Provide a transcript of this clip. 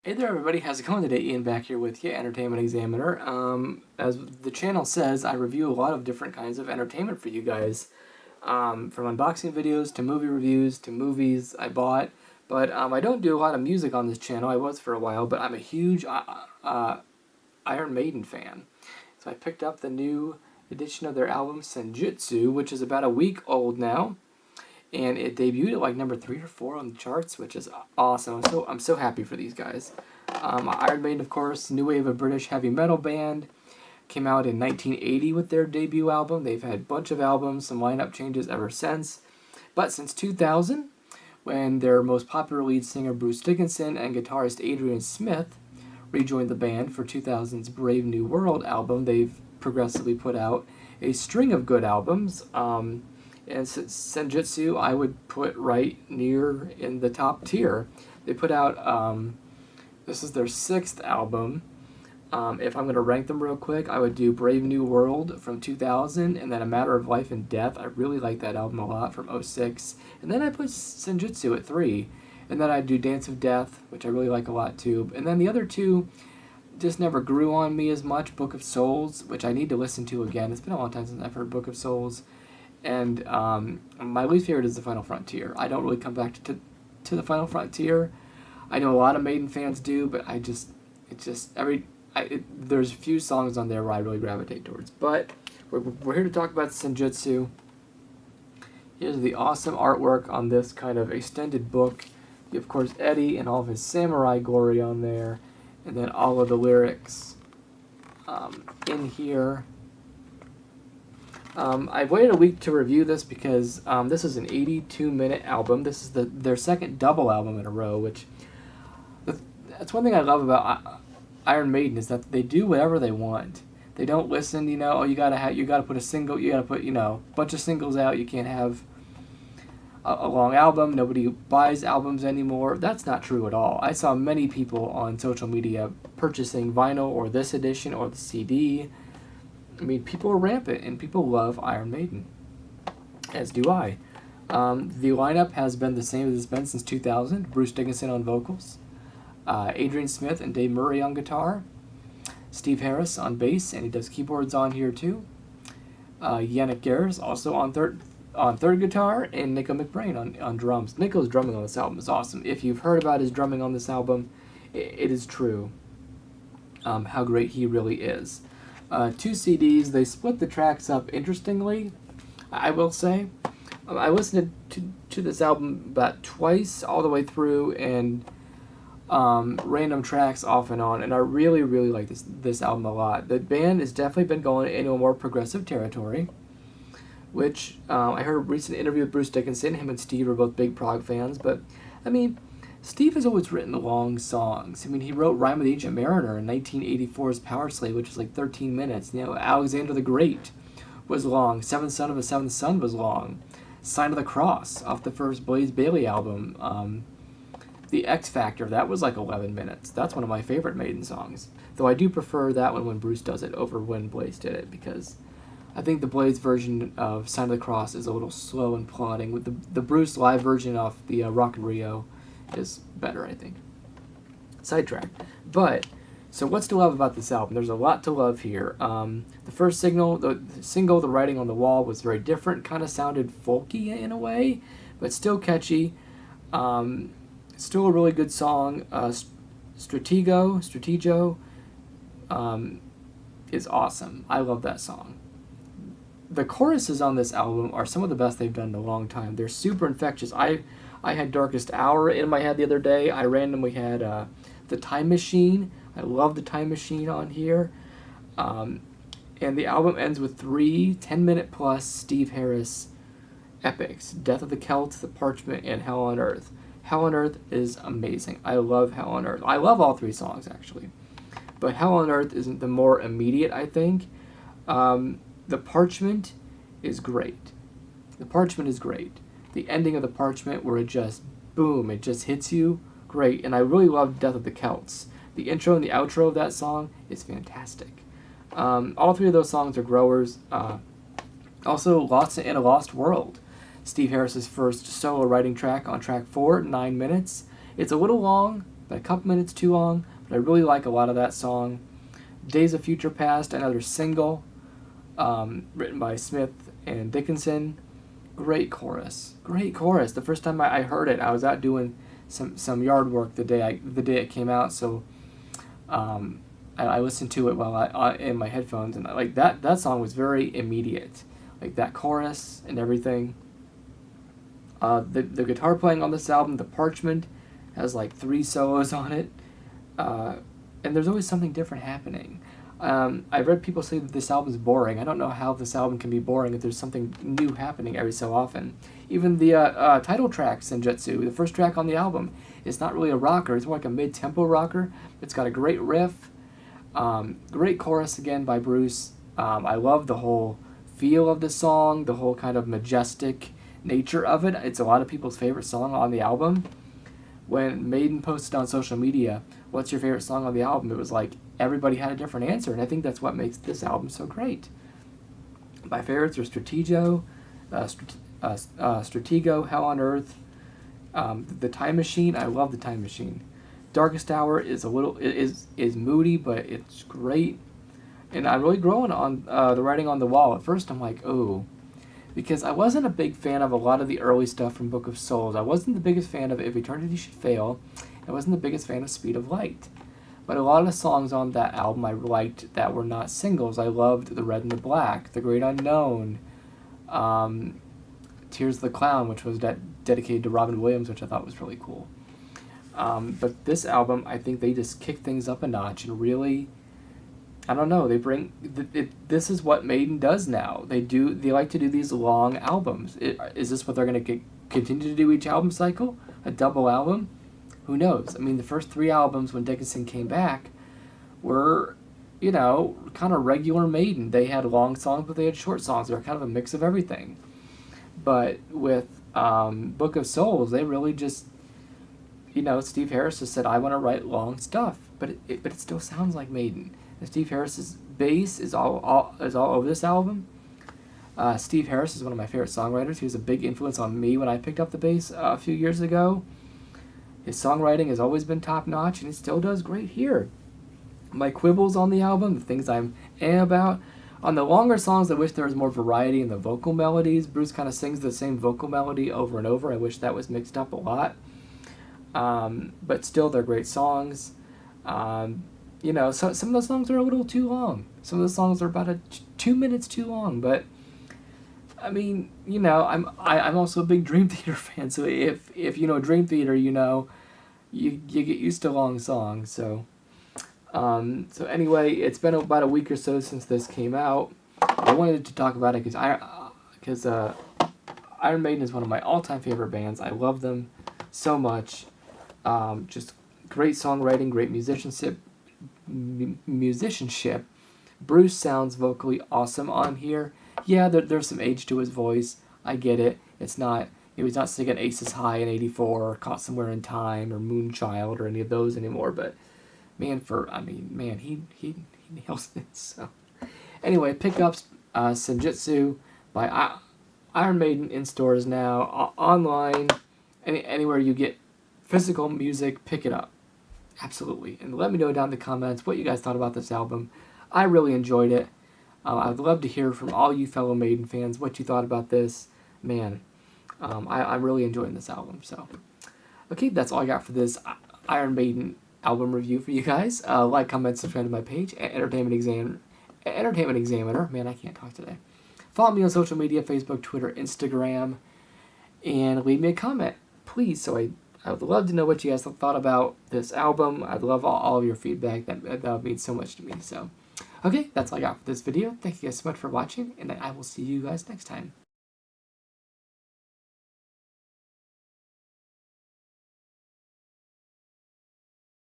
Hey there everybody, how's it going today? Ian back here with you, Entertainment Examiner. As the channel says, I review a lot of different kinds of entertainment for you guys. From unboxing videos, to movie reviews, to movies I bought. But I don't do a lot of music on this channel, I was for a while, but I'm a huge Iron Maiden fan. So I picked up the new edition of their album, Senjutsu, which is about a week old now. And it debuted at like number 3 or 4 on the charts, which is awesome. I'm so happy for these guys. Iron Maiden, of course, new wave of British heavy metal band, came out in 1980 with their debut album. They've had a bunch of albums, some lineup changes ever since. But since 2000, when their most popular lead singer Bruce Dickinson and guitarist Adrian Smith rejoined the band for 2000's Brave New World album, they've progressively put out a string of good albums. And Senjutsu, I would put right near in the top tier. They put out, this is their 6th album. If I'm going to rank them real quick, I would do Brave New World from 2000, and then A Matter of Life and Death. I really like that album a lot, from 2006. And then I put Senjutsu at 3. And then I'd do Dance of Death, which I really like a lot too. And then the other two just never grew on me as much. Book of Souls, which I need to listen to again. It's been a long time since I've heard Book of Souls. And my least favorite is The Final Frontier. I don't really come back to The Final Frontier. I know a lot of Maiden fans do, but there's a few songs on there where I really gravitate towards. But we're here to talk about Senjutsu. Here's the awesome artwork on this kind of extended book. You have, of course, Eddie and all of his samurai glory on there, and then all of the lyrics in here. I waited a week to review this because this is an 82-minute album. This is their second double album in a row, which that's one thing I love about Iron Maiden, is that they do whatever they want. They don't listen, oh, you gotta put a single, you gotta put, a bunch of singles out. You can't have a long album. Nobody buys albums anymore. That's not true at all. I saw many people on social media purchasing vinyl or this edition or the CD. I mean, people are rampant, and people love Iron Maiden, as do I. The lineup has been the same as it's been since 2000. Bruce Dickinson on vocals, Adrian Smith and Dave Murray on guitar, Steve Harris on bass, and he does keyboards on here too. Yannick Gers also on third guitar, and Nico McBrain on drums. Nico's drumming on this album is awesome. If you've heard about his drumming on this album, it is true how great he really is. 2 CDs. They split the tracks up interestingly, I will say. I listened to this album about twice all the way through, and random tracks off and on, and I really, really like this album a lot. The band has definitely been going into a more progressive territory, which I heard a recent interview with Bruce Dickinson. Him and Steve are both big prog fans, but I mean, Steve has always written long songs. I mean, he wrote Rime of the Ancient Mariner in 1984's Power Slave, which was like 13 minutes. Alexander the Great was long. Seventh Son of a Seventh Son was long. Sign of the Cross off the first Blaze Bayley album. The X Factor, that was like 11 minutes. That's one of my favorite Maiden songs. Though I do prefer that one when Bruce does it over when Blaze did it, because I think the Blaze version of Sign of the Cross is a little slow and plodding. With the Bruce live version off the Rock in Rio is better, I think. Sidetrack. But, so what's to love about this album? There's a lot to love here. The first single, The Writing on the Wall, was very different, kind of sounded folky in a way, but still catchy. Still a really good song. Stratego is awesome. I love that song. The choruses on this album are some of the best they've done in a long time. They're super infectious. I had Darkest Hour in my head the other day. I randomly had The Time Machine. I love The Time Machine on here. And the album ends with 3 10-minute plus Steve Harris epics: Death of the Celts, The Parchment, and Hell on Earth. Hell on Earth is amazing. I love Hell on Earth. I love all 3 songs, actually. But Hell on Earth isn't the more immediate, I think. The Parchment is great. The Parchment is great. The ending of The Parchment, where it just, boom, it just hits you, great. And I really love Death of the Celts. The intro and the outro of that song is fantastic. All 3 of those songs are growers. Also, Lost in a Lost World. Steve Harris's first solo writing track on track 4, 9 minutes. It's a little long, but a couple minutes too long. But I really like a lot of that song. Days of Future Past, another single, written by Smith and Dickinson. Great chorus. Great chorus. The first time I heard it, I was out doing some yard work the day it came out, so I listened to it while I in my headphones, and like that song was very immediate. Like that chorus and everything. The guitar playing on this album, the Parchment, has like 3 solos on it, and there's always something different happening. I've read people say that this album's boring. I don't know how this album can be boring if there's something new happening every so often. Even the title track, Senjutsu, the first track on the album, is not really a rocker. It's more like a mid-tempo rocker. It's got a great riff, great chorus again by Bruce. I love the whole feel of the song, the whole kind of majestic nature of it. It's a lot of people's favorite song on the album. When Maiden posted on social media, what's your favorite song on the album? It was like everybody had a different answer, and I think that's what makes this album so great. My favorites are Stratego, Hell on Earth, The Time Machine. I love The Time Machine. Darkest Hour is is moody, but it's great. And I'm really growing on the writing on the wall. At first I'm like, oh, because I wasn't a big fan of a lot of the early stuff from Book of Souls. I wasn't the biggest fan of If Eternity Should Fail. I wasn't the biggest fan of Speed of Light. But a lot of the songs on that album I liked that were not singles. I loved The Red and the Black, The Great Unknown, Tears of the Clown, which was dedicated to Robin Williams, which I thought was really cool. But this album, I think they just kick things up a notch and really, I don't know, they bring, this is what Maiden does now. They like to do these long albums. Is this what they're going to continue to do each album cycle? A double album? Who knows? I mean, the first 3 albums when Dickinson came back were, kind of regular Maiden. They had long songs, but they had short songs. They were kind of a mix of everything. But with Book of Souls, they really just, Steve Harris just said, I want to write long stuff. But it still sounds like Maiden. And Steve Harris's bass is all over this album. Steve Harris is one of my favorite songwriters. He was a big influence on me when I picked up the bass a few years ago. His songwriting has always been top-notch, and he still does great here. My quibbles on the album, the things I'm about, on the longer songs, I wish there was more variety in the vocal melodies. Bruce kind of sings the same vocal melody over and over. I wish that was mixed up a lot. But still, they're great songs. Some of the songs are a little too long. Some of the songs are about 2 minutes too long, but I mean, I'm also a big Dream Theater fan, so if you know Dream Theater, you get used to long songs. So anyway, it's been about a week or so since this came out. I wanted to talk about it because Iron Maiden is one of my all-time favorite bands. I love them so much. Just great songwriting, great musicianship. Bruce sounds vocally awesome on here. Yeah, there's some age to his voice. I get it. It's not, he's not singing Aces High in '84 or Caught Somewhere in Time or Moonchild or any of those anymore. But man, he nails it. So anyway, pick up Senjutsu by Iron Maiden in stores now, online, anywhere you get physical music. Pick it up. Absolutely. And let me know down in the comments what you guys thought about this album. I really enjoyed it. I'd love to hear from all you fellow Maiden fans what you thought about this. Man, I'm really enjoying this album. So, okay, that's all I got for this Iron Maiden album review for you guys. Like, comment, subscribe to my page, Entertainment Examiner. Man, I can't talk today. Follow me on social media, Facebook, Twitter, Instagram, and leave me a comment, please. So I would love to know what you guys thought about this album. I'd love all of your feedback. That would mean so much to me. So, okay, that's all I got for this video. Thank you guys so much for watching, and I will see you guys next time.